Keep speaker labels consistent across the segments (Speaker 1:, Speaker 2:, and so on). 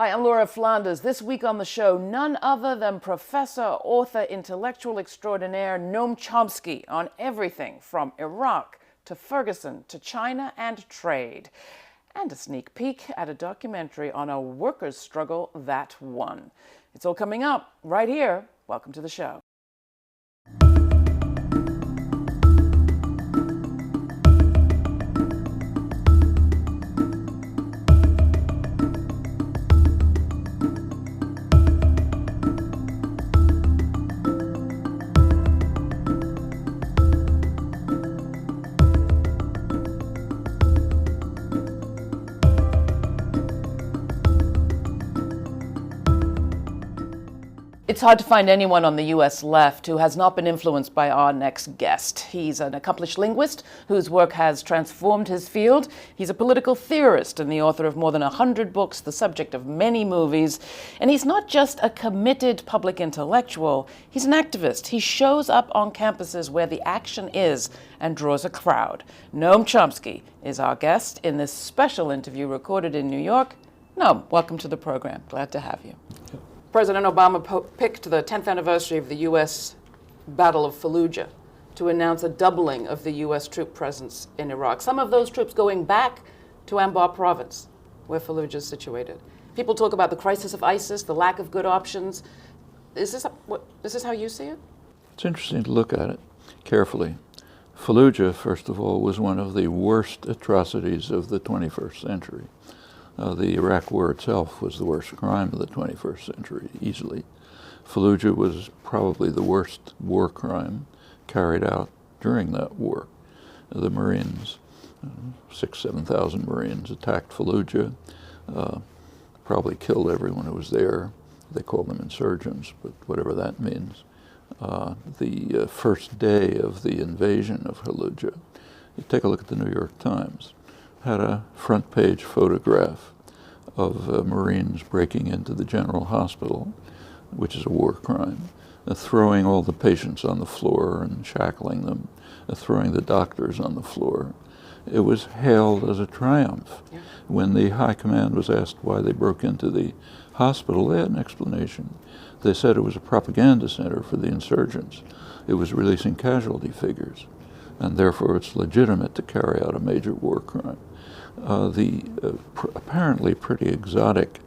Speaker 1: Hi, I'm Laura Flanders. This week on the show, none other than professor, author, intellectual extraordinaire Noam Chomsky on everything from Iraq to Ferguson to China and trade. And a sneak peek at a documentary on a workers' struggle that won. It's all coming up right here. Welcome to the show. It's hard to find anyone on the U.S. left who has not been influenced by our next guest. He's an accomplished linguist whose work has transformed his field. He's a political theorist and the author of more than 100 books, the subject of many movies. And he's not just a committed public intellectual, he's an activist. He shows up on campuses where the action is and draws a crowd. Noam Chomsky is our guest in this special interview recorded in New York. Noam, welcome to the program. Glad to have you. President Obama picked the 10th anniversary of the U.S. Battle of Fallujah to announce a doubling of the U.S. troop presence in Iraq. Some of those troops going back to Anbar province, where Fallujah is situated. People talk about the crisis of ISIS, the lack of good options. Is this how you see it?
Speaker 2: It's interesting to look at it carefully. Fallujah, first of all, was one of the worst atrocities of the 21st century. The Iraq War itself was the worst crime of the 21st century, easily. Fallujah was probably the worst war crime carried out during that war. The Marines, 7,000 Marines attacked Fallujah, probably killed everyone who was there. They called them insurgents, but whatever that means. The first day of the invasion of Fallujah, you take a look at the New York Times, had a front page photograph of Marines breaking into the General Hospital, which is a war crime, throwing all the patients on the floor and shackling them, throwing the doctors on the floor. It was hailed as a triumph. Yeah. When the high command was asked why they broke into the hospital, they had an explanation. They said it was a propaganda center for the insurgents. It was releasing casualty figures, and therefore it's legitimate to carry out a major war crime. Apparently pretty exotic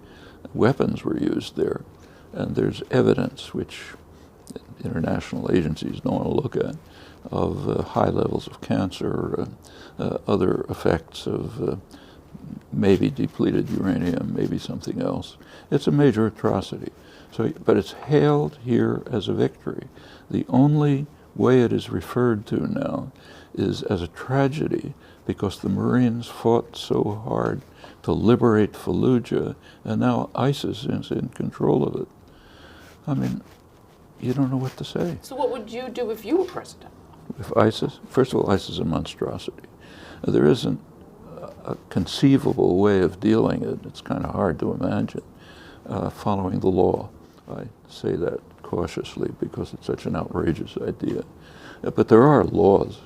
Speaker 2: weapons were used there, and there's evidence which international agencies don't want to look at of high levels of cancer, other effects of maybe depleted uranium, maybe something else. It's a major atrocity. But it's hailed here as a victory. The only way it is referred to now is as a tragedy, because the Marines fought so hard to liberate Fallujah, and now ISIS is in control of it. I mean, you don't know what to say.
Speaker 1: So what would you do if you were president?
Speaker 2: If ISIS? First of all, ISIS is a monstrosity. There isn't a conceivable way of dealing it. It's kind of hard to imagine following the law. I say that cautiously because it's such an outrageous idea. But there are laws,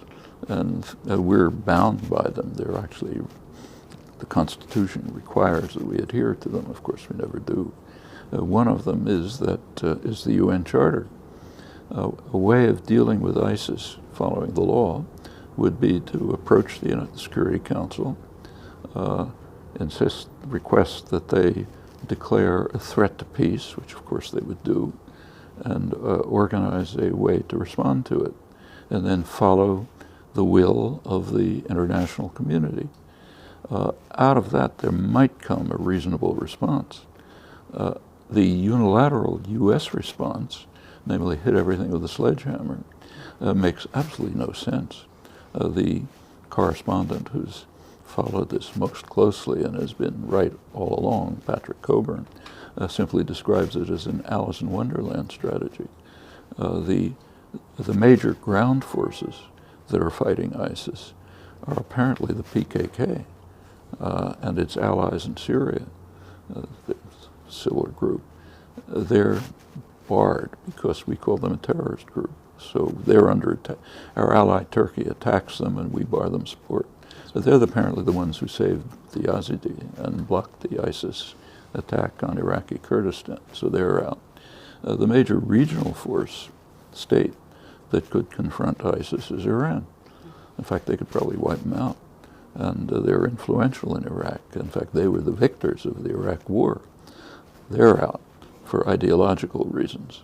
Speaker 2: and we're bound by them. They're actually, the Constitution requires that we adhere to them. Of course, we never do. One of them is the UN Charter. A way of dealing with ISIS following the law would be to approach the Security Council, request that they declare a threat to peace, which of course they would do, and organize a way to respond to it, and then follow the will of the international community. Out of that, there might come a reasonable response. The unilateral U.S. response, namely hit everything with a sledgehammer, makes absolutely no sense. The correspondent who's followed this most closely and has been right all along, Patrick Coburn, simply describes it as an Alice in Wonderland strategy. The major ground forces that are fighting ISIS are apparently the PKK and its allies in Syria, the civil group. They're barred because we call them a terrorist group. So they're under attack. Our ally Turkey attacks them and we bar them support. But they're apparently the ones who saved the Yazidi and blocked the ISIS attack on Iraqi Kurdistan, so they're out. The major regional force state that could confront ISIS is Iran. In fact, they could probably wipe them out. And they're influential in Iraq. In fact, they were the victors of the Iraq War. They're out for ideological reasons.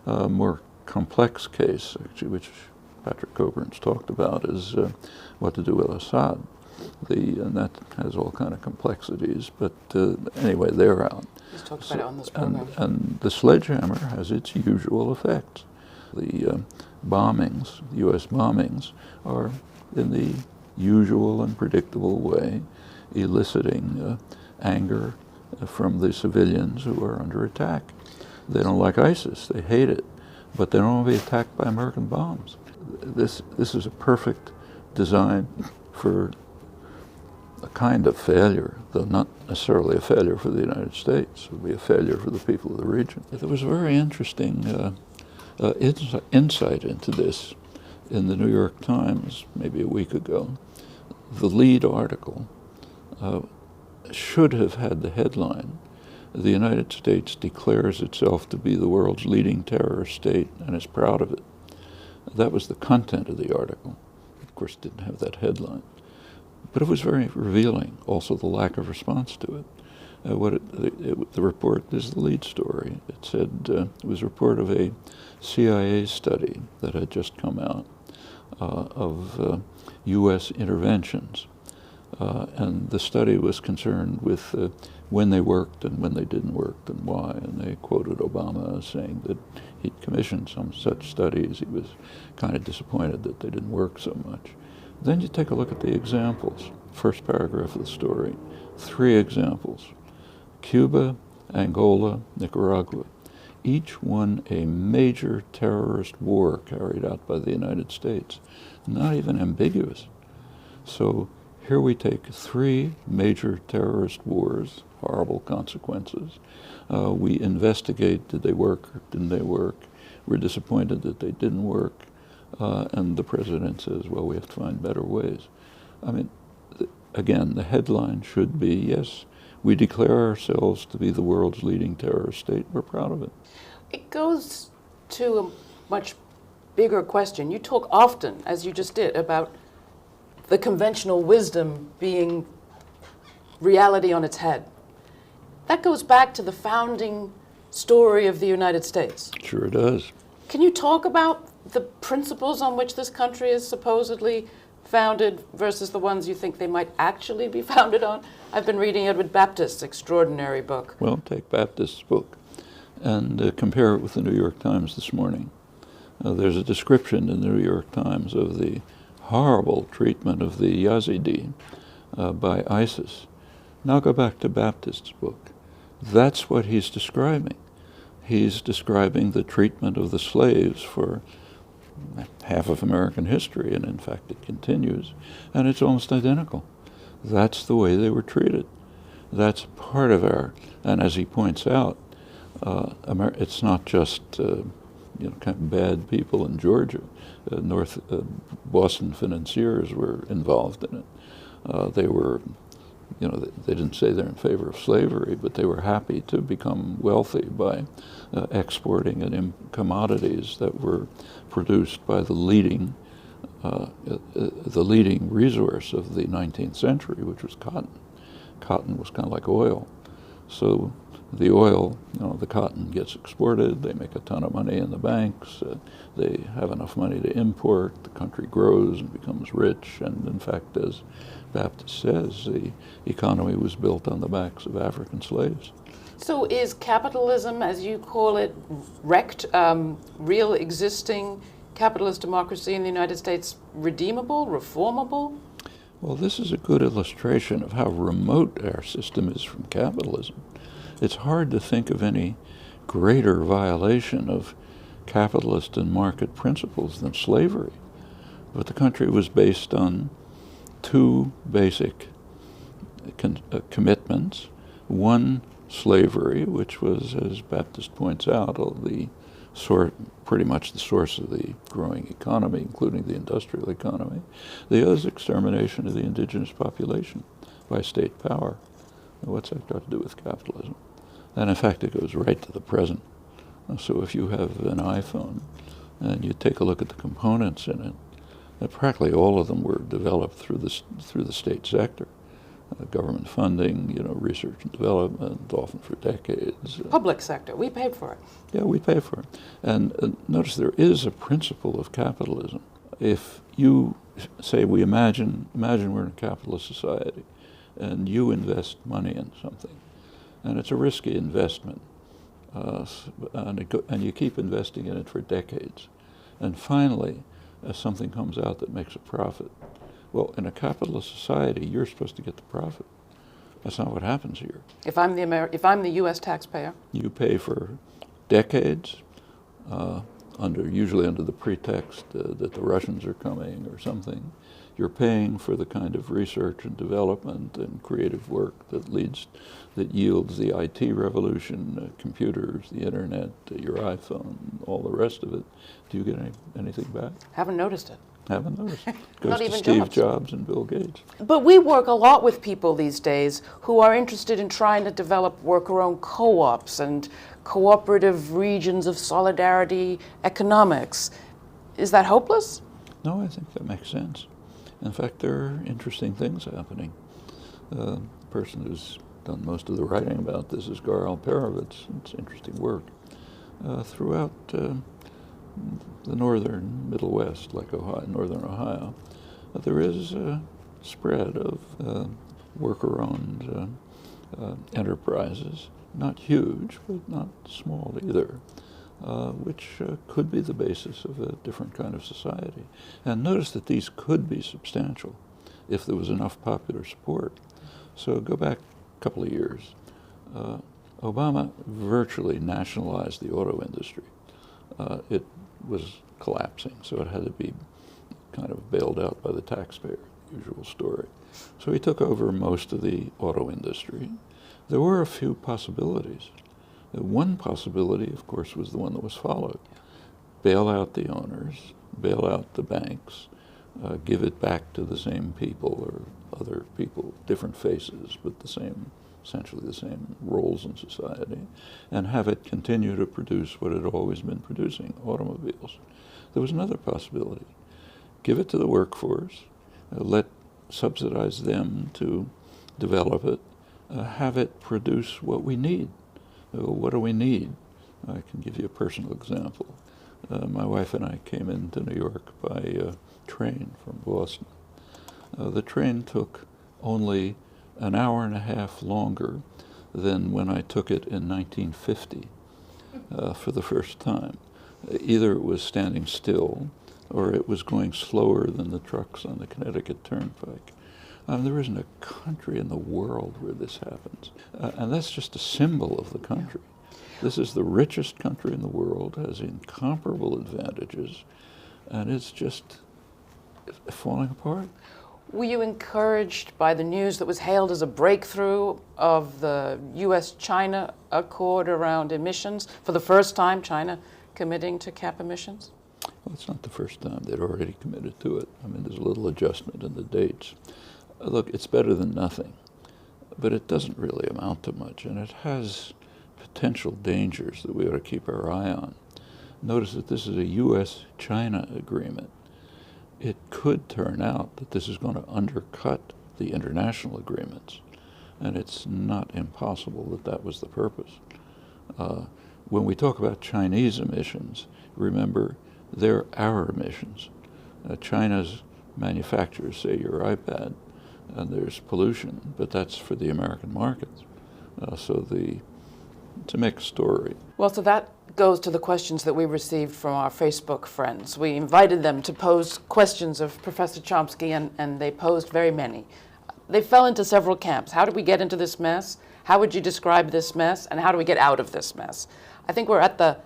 Speaker 2: A more complex case, actually, which Patrick Coburn's talked about, is what to do with Assad. And that has all kind of complexities, but anyway, they're out.
Speaker 1: He's talked about it on this program.
Speaker 2: And the sledgehammer has its usual effects. The bombings, the U.S. bombings, are in the usual and predictable way eliciting anger from the civilians who are under attack. They don't like ISIS, they hate it, but they don't want to be attacked by American bombs. This is a perfect design for a kind of failure, though not necessarily a failure for the United States. It would be a failure for the people of the region. There was a very interesting insight into this in the New York Times maybe a week ago. The lead article should have had the headline, "The United States declares itself to be the world's leading terrorist state and is proud of it." That was the content of the article. Of course, it didn't have that headline. But it was very revealing, also the lack of response to it. The report is the lead story. It said it was a report of a CIA study that had just come out of U.S. interventions. And the study was concerned with when they worked and when they didn't work and why. And they quoted Obama as saying that he'd commissioned some such studies. He was kind of disappointed that they didn't work so much. Then you take a look at the examples. First paragraph of the story. 3 examples. Cuba, Angola, Nicaragua. Each won a major terrorist war carried out by the United States. Not even ambiguous. So here we take 3 major terrorist wars, horrible consequences. We investigate, did they work or didn't they work? We're disappointed that they didn't work. And the president says, well, we have to find better ways. I mean, again, the headline should be, yes, we declare ourselves to be the world's leading terrorist state. We're proud of it.
Speaker 1: It goes to a much bigger question. You talk often, as you just did, about the conventional wisdom being reality on its head. That goes back to the founding story of the United States.
Speaker 2: Sure does.
Speaker 1: Can you talk about the principles on which this country is supposedly founded versus the ones you think they might actually be founded on? I've been reading Edward Baptist's extraordinary book.
Speaker 2: Well, take Baptist's book and compare it with the New York Times this morning. There's a description in the New York Times of the horrible treatment of the Yazidi by ISIS. Now go back to Baptist's book. That's what he's describing. He's describing the treatment of the slaves for half of American history, and in fact it continues, and it's almost identical. That's the way they were treated. That's part of our, and as he points out, it's not just kind of bad people in Georgia. Boston financiers were involved in it. They were, they didn't say they're in favor of slavery, but they were happy to become wealthy by exporting commodities that were produced by the leading resource of the 19th century, which was cotton. Cotton was kind of like oil. So the oil, the cotton gets exported, they make a ton of money in the banks, they have enough money to import, the country grows and becomes rich, and in fact, as Baptist says, the economy was built on the backs of African slaves.
Speaker 1: So is capitalism, as you call it, wrecked, real existing capitalist democracy in the United States, redeemable, reformable?
Speaker 2: Well, this is a good illustration of how remote our system is from capitalism. It's hard to think of any greater violation of capitalist and market principles than slavery. But the country was based on 2 basic commitments. One, slavery, which was, as Baptist points out, pretty much the source of the growing economy, including the industrial economy. The other is extermination of the indigenous population by state power. What's that got to do with capitalism? And in fact, it goes right to the present. So if you have an iPhone and you take a look at the components in it, practically all of them were developed through the state sector. Government funding, research and development, often for decades.
Speaker 1: Public sector, we paid for it.
Speaker 2: Yeah, we pay for it. And notice there is a principle of capitalism. If you say we imagine we're in a capitalist society, and you invest money in something, and it's a risky investment, and you keep investing in it for decades, and finally something comes out that makes a profit. Well, in a capitalist society, you're supposed to get the profit. That's not what happens here.
Speaker 1: If I'm the U.S. taxpayer,
Speaker 2: you pay for decades, usually under the pretext that the Russians are coming or something. You're paying for the kind of research and development and creative work that yields the IT revolution, computers, the internet, your iPhone, all the rest of it. Do you get anything back?
Speaker 1: Haven't noticed it.
Speaker 2: Haven't noticed. It goes
Speaker 1: Not
Speaker 2: to
Speaker 1: even
Speaker 2: Steve Jobs and Bill Gates.
Speaker 1: But we work a lot with people these days who are interested in trying to develop worker-owned co-ops and cooperative regions of solidarity economics. Is that hopeless?
Speaker 2: No, I think that makes sense. In fact, there are interesting things happening. The person who's done most of the writing about this is Garl Perovitz. It's interesting work. Throughout the northern Middle West, like northern Ohio, there is a spread of worker-owned enterprises, not huge, but not small either, which could be the basis of a different kind of society. And notice that these could be substantial if there was enough popular support. So go back a couple of years. Obama virtually nationalized the auto industry. It was collapsing, so it had to be kind of bailed out by the taxpayer, the usual story. So he took over most of the auto industry. There were a few possibilities. One possibility, of course, was the one that was followed. Bail out the owners, bail out the banks, give it back to the same people or other people, different faces, but essentially the same roles in society, and have it continue to produce what it had always been producing, automobiles. There was another possibility. Give it to the workforce, subsidize them to develop it, have it produce what we need. What do we need? I can give you a personal example. My wife and I came into New York by train from Boston. The train took only an hour and a half longer than when I took it in 1950 for the first time. Either it was standing still or it was going slower than the trucks on the Connecticut Turnpike. There isn't a country in the world where this happens. And that's just a symbol of the country. This is the richest country in the world, has incomparable advantages, and it's just falling apart.
Speaker 1: Were you encouraged by the news that was hailed as a breakthrough of the U.S.-China accord around emissions? For the first time, China committing to cap emissions?
Speaker 2: Well, it's not the first time. They'd already committed to it. I mean, there's a little adjustment in the dates. Look, it's better than nothing, but it doesn't really amount to much, and it has potential dangers that we ought to keep our eye on. Notice that this is a U.S.-China agreement. It could turn out that this is going to undercut the international agreements, and it's not impossible that that was the purpose. When we talk about Chinese emissions, remember, they're our emissions. China's manufacturers say your iPad, and there's pollution, but that's for the American markets. It's a mixed story.
Speaker 1: Well, so that goes to the questions that we received from our Facebook friends. We invited them to pose questions of Professor Chomsky, and they posed very many. They fell into several camps. How did we get into this mess? How would you describe this mess? And how do we get out of this mess? I think we're at the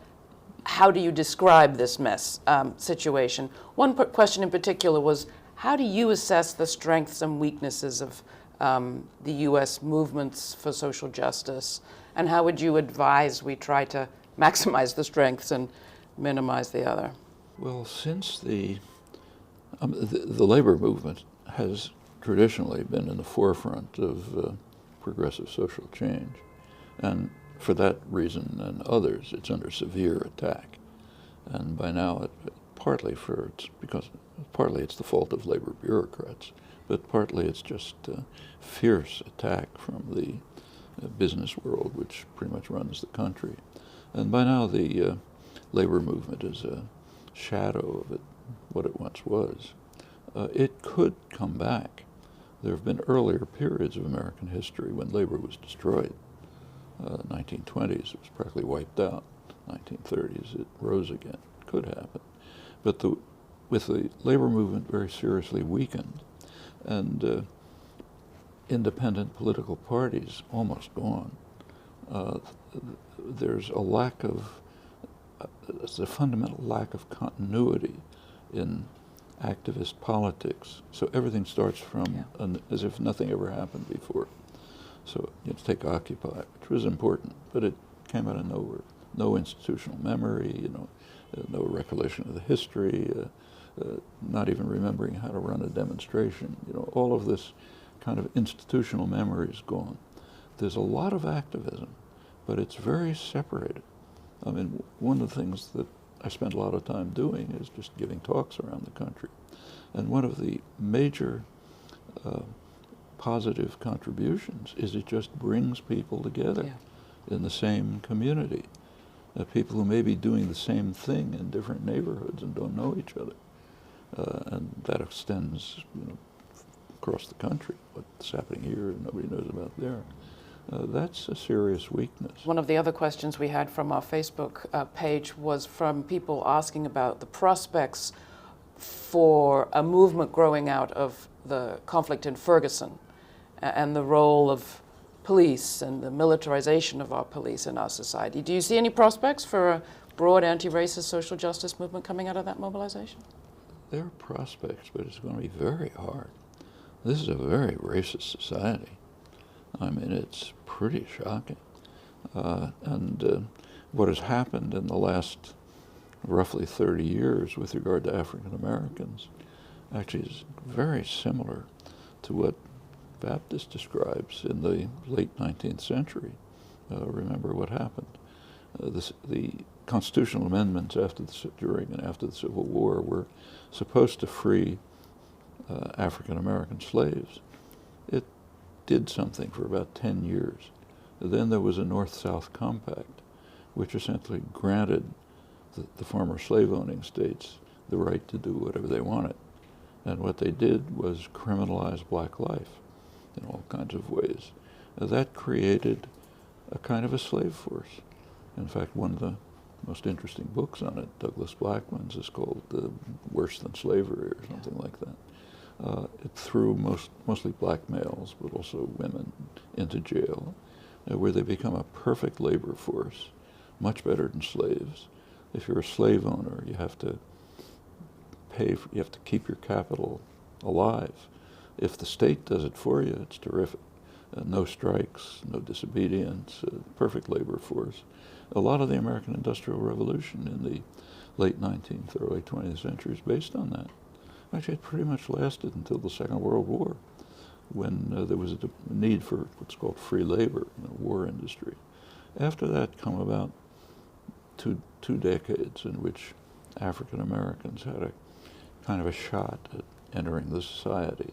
Speaker 1: how do you describe this mess situation. One question in particular was, how do you assess the strengths and weaknesses of the U.S. movements for social justice? And how would you advise we try to maximize the strengths and minimize the other?
Speaker 2: Well, since the labor movement has traditionally been in the forefront of progressive social change. And for that reason and others, it's under severe attack. And by now, partly it's the fault of labor bureaucrats, but partly it's just a fierce attack from the business world, which pretty much runs the country. And by now, the labor movement is a shadow of what it once was. It could come back. There have been earlier periods of American history when labor was destroyed. 1920s, it was practically wiped out. 1930s, it rose again. Could happen. But with the labor movement very seriously weakened and independent political parties almost gone, there's a fundamental lack of continuity in activist politics. So everything starts from as if nothing ever happened before. So you have to take Occupy, which was important, but it came out of nowhere. No institutional memory, no recollection of the history, not even remembering how to run a demonstration. All of this kind of institutional memory is gone. There's a lot of activism, but it's very separated. I mean, one of the things that I spend a lot of time doing is just giving talks around the country. And one of the major positive contributions is it just brings people together in the same community. People who may be doing the same thing in different neighborhoods and don't know each other. And that extends across the country. What's happening here, nobody knows about there. That's a serious weakness.
Speaker 1: One of the other questions we had from our Facebook page was from people asking about the prospects for a movement growing out of the conflict in Ferguson and the role of police and the militarization of our police in our society. Do you see any prospects for a broad anti-racist social justice movement coming out of that mobilization?
Speaker 2: There are prospects, but it's going to be very hard. This is a very racist society. I mean, it's pretty shocking. And what has happened in the last roughly 30 years with regard to African Americans actually is very similar to what Baptist describes in the late 19th century. Remember what happened. The constitutional amendments during and after the Civil War were supposed to free African American slaves. It did something for about 10 years. Then there was a North-South Compact, which essentially granted the former slave-owning states the right to do whatever they wanted. And what they did was criminalize black life in all kinds of ways. That created a kind of a slave force. In fact, one of the most interesting books on it, Douglas Blackman's, is called Worse Than Slavery or something like that. It threw mostly black males, but also women, into jail, where they become a perfect labor force, much better than slaves. If you're a slave owner, you have to you have to keep your capital alive. If the state does it for you, it's terrific. No strikes, no disobedience, perfect labor force. A lot of the American Industrial Revolution in the late 19th, early 20th century is based on that. Actually, it pretty much lasted until the Second World War, when there was a need for what's called free labor in the war industry. After that come about two decades in which African Americans had a kind of a shot at entering the society.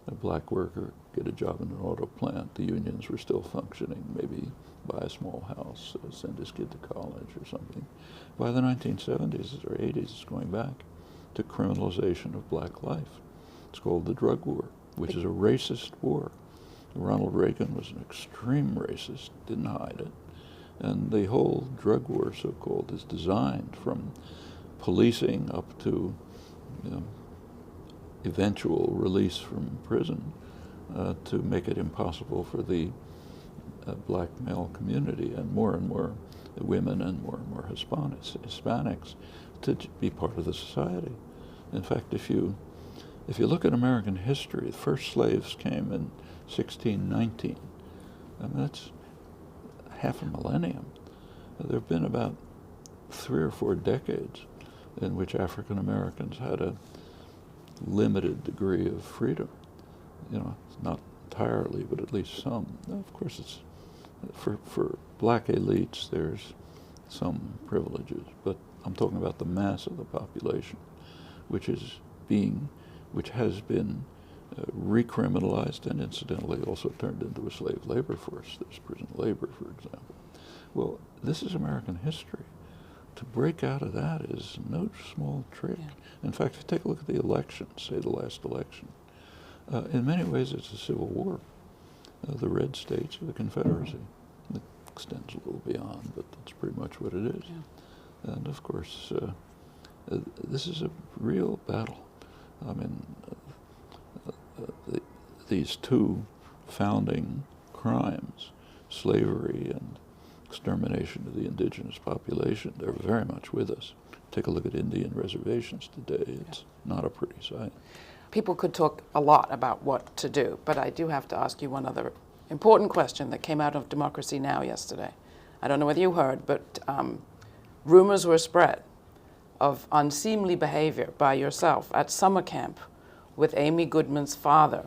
Speaker 2: A black worker get a job in an auto plant. The unions were still functioning, maybe buy a small house, send his kid to college or something. By the 1970s or 80s, it's going back to criminalization of black life. It's called the drug war, which is a racist war. Ronald Reagan was an extreme racist, didn't hide it. And the whole drug war, so-called, is designed from policing up to eventual release from prison to make it impossible for the black male community and more women and more Hispanics to be part of the society. In fact, if you look at American history, the first slaves came in 1619. I mean, that's half a millennium. There have been about 3 or 4 decades in which African Americans had a limited degree of freedom. It's not entirely, but at least some. Of course, it's for black elites, there's some privileges, but I'm talking about the mass of the population, which has been recriminalized and incidentally also turned into a slave labor force. There's prison labor, for example. Well, this is American history. To break out of that is no small trick. Yeah. In fact, if you take a look at the election, say the last election, in many ways it's a civil war. The red states of the Confederacy. It extends a little beyond, but that's pretty much what it is. Yeah. And of course, this is a real battle. I mean, these two founding crimes, slavery and extermination of the indigenous population, they're very much with us. Take a look at Indian reservations today. It's not a pretty sight.
Speaker 1: People could talk a lot about what to do, but I do have to ask you one other important question that came out of Democracy Now! Yesterday. I don't know whether you heard, but rumors were spread of unseemly behavior by yourself at summer camp with Amy Goodman's father.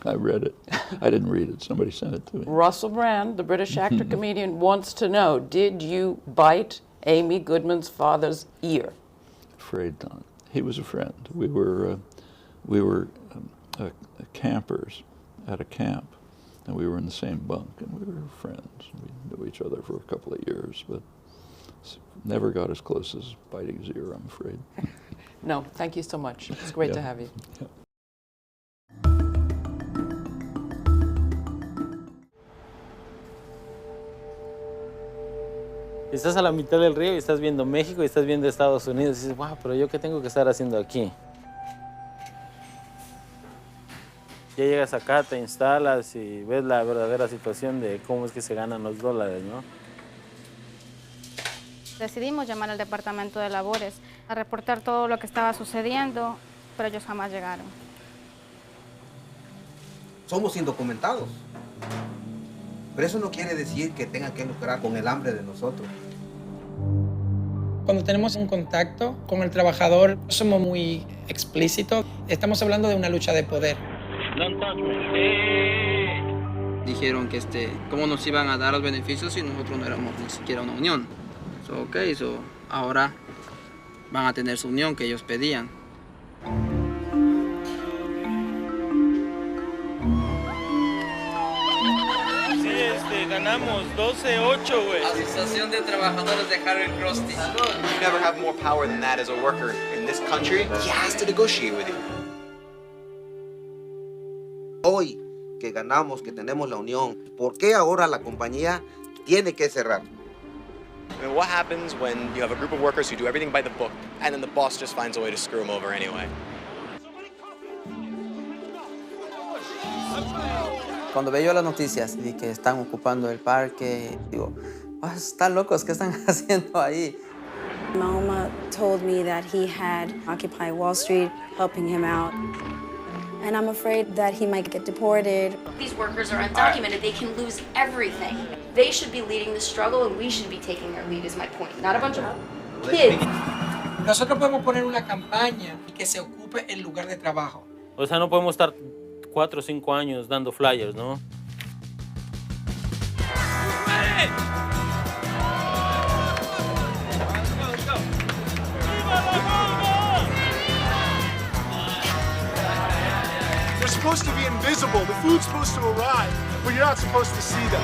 Speaker 2: I read it. I didn't read it. Somebody sent it to me.
Speaker 1: Russell Brand, the British actor comedian, wants to know, did you bite Amy Goodman's father's ear?
Speaker 2: Afraid not. He was a friend. We were campers at a camp, and we were in the same bunk, and we were friends. We knew each other for a couple of years, but never got as close as biting his ear, I'm afraid.
Speaker 1: No, thank you so much. It's great to have you.
Speaker 2: Yeah.
Speaker 3: Estás a la mitad del río y estás viendo México y estás viendo Estados Unidos y dices, wow, pero yo qué tengo que estar haciendo aquí. Ya llegas acá, te instalas y ves la verdadera situación de cómo es que se ganan los dólares, ¿no?
Speaker 4: Decidimos llamar al Departamento de Labores a reportar todo lo que estaba sucediendo, pero ellos jamás llegaron.
Speaker 5: Somos indocumentados, pero eso no quiere decir que tengan que lucrar con el hambre de nosotros.
Speaker 6: Cuando tenemos un contacto con el trabajador, somos muy explícitos. Estamos hablando de una lucha de poder.
Speaker 7: Dijeron que cómo nos iban a dar los beneficios si nosotros no éramos ni siquiera una unión. Ahora van a tener su unión que ellos pedían.
Speaker 3: Sí, ganamos 12-8, güey.
Speaker 7: Asociación de Trabajadores de Harry Krusty.
Speaker 8: You never have more power than that as a worker in this country. He has to negotiate with you.
Speaker 5: Hoy que ganamos, que tenemos la unión, ¿por qué ahora la compañía tiene que cerrar?
Speaker 8: I mean, what happens when you have a group of workers who do everything by the book and then the boss just finds a way to screw them over anyway?
Speaker 7: Cuando veo las noticias de que están ocupando el parque, digo, están locos, ¿qué están haciendo ahí?
Speaker 9: Noam told me that he had Occupy Wall Street helping him out. And I'm afraid that he might get deported.
Speaker 10: These workers are undocumented. They can lose everything. They should be leading the struggle and we should be taking their lead is my point. Not a bunch of kids.
Speaker 6: Nosotros podemos poner una campaña y que se ocupe el lugar de trabajo.
Speaker 3: O sea, no podemos estar 4 o 5 años dando flyers, ¿no?
Speaker 11: They're supposed to be invisible. The food's supposed to arrive, but you're not supposed to see them.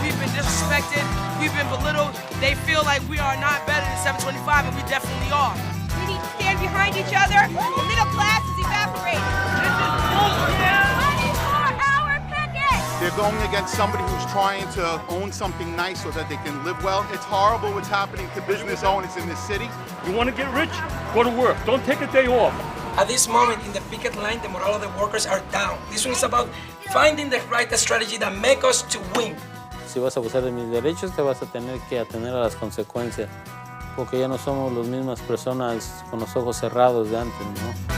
Speaker 12: We've been disrespected, we've been belittled. They feel like we are not better than 725, and we definitely are.
Speaker 13: We need to stand behind each other. The middle class is evaporating. This is bullshit. Money for our picket.
Speaker 11: They're going against somebody who's trying to own something nice so that they can live well. It's horrible what's happening to business owners in this city.
Speaker 14: You want to get rich? Go to work. Don't take a day off.
Speaker 6: At this moment in the picket line, the morale of the workers are down. This one is about finding the right strategy that makes us to win.
Speaker 3: Si vas a abusar de mis derechos, te vas a tener que atener a las consecuencias, porque ya no somos las mismas personas con los ojos cerrados de antes, ¿no?